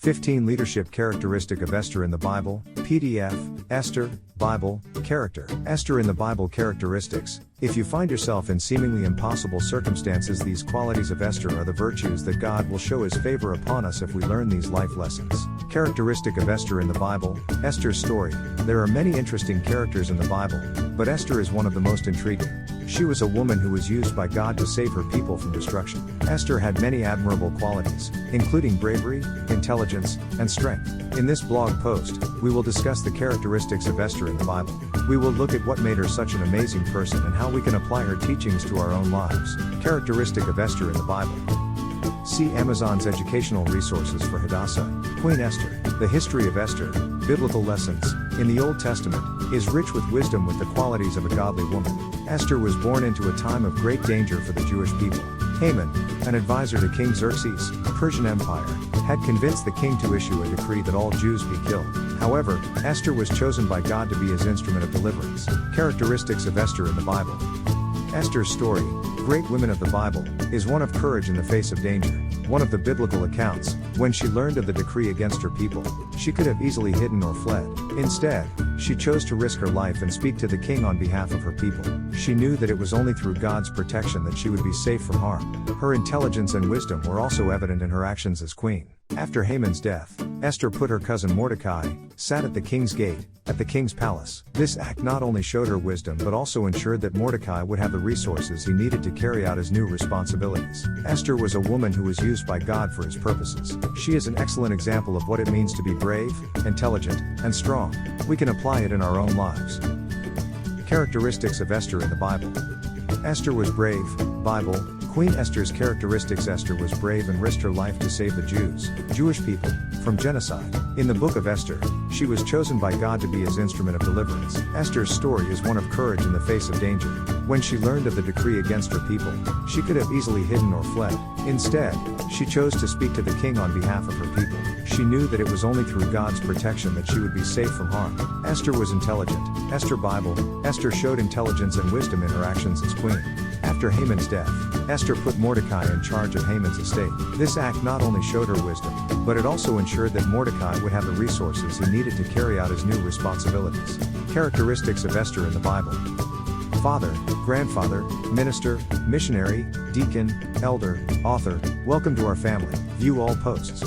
15 Leadership Characteristic of Esther in the Bible, PDF, Esther, Bible, Character. Esther in the Bible Characteristics. If you find yourself in seemingly impossible circumstances, these qualities of Esther are the virtues that God will show His favor upon us if we learn these life lessons. Characteristic of Esther in the Bible, Esther's story. There are many interesting characters in the Bible, but Esther is one of the most intriguing. She was a woman who was used by God to save her people from destruction. Esther had many admirable qualities, including bravery, intelligence, and strength. In this blog post, we will discuss the characteristics of Esther in the Bible. We will look at what made her such an amazing person and how we can apply her teachings to our own lives. Characteristic of Esther in the Bible. See Amazon's educational resources for Hadassah, Queen Esther. The history of Esther, biblical lessons, in the Old Testament, is rich with wisdom with the qualities of a godly woman. Esther was born into a time of great danger for the Jewish people. Haman, an advisor to King Xerxes, Persian Empire, had convinced the king to issue a decree that all Jews be killed. However, Esther was chosen by God to be His instrument of deliverance. Characteristics of Esther in the Bible. Esther's story, Great Women of the Bible, is one of courage in the face of danger. One of the biblical accounts, when she learned of the decree against her people, she could have easily hidden or fled. Instead, she chose to risk her life and speak to the king on behalf of her people. She knew that it was only through God's protection that she would be safe from harm. Her intelligence and wisdom were also evident in her actions as queen. After Haman's death, Esther put her cousin Mordecai, sat at the king's gate, at the king's palace. This act not only showed her wisdom but also ensured that Mordecai would have the resources he needed to carry out his new responsibilities. Esther was a woman who was used by God for His purposes. She is an excellent example of what it means to be brave, intelligent, and strong. We can apply it in our own lives. Characteristics of Esther in the Bible. Esther was brave. Bible, Queen Esther's characteristics. Esther was brave and risked her life to save the Jewish people, from genocide. In the book of Esther, she was chosen by God to be His instrument of deliverance. Esther's story is one of courage in the face of danger. When she learned of the decree against her people, she could have easily hidden or fled. Instead, she chose to speak to the king on behalf of her people. She knew that it was only through God's protection that she would be safe from harm. Esther was intelligent. Esther Bible, Esther showed intelligence and wisdom in her actions as queen. After Haman's death, Esther put Mordecai in charge of Haman's estate. This act not only showed her wisdom, but it also ensured that Mordecai would have the resources he needed to carry out his new responsibilities. Characteristics of Esther in the Bible. Father, grandfather, minister, missionary, deacon, elder, author. Welcome to our family. View all posts.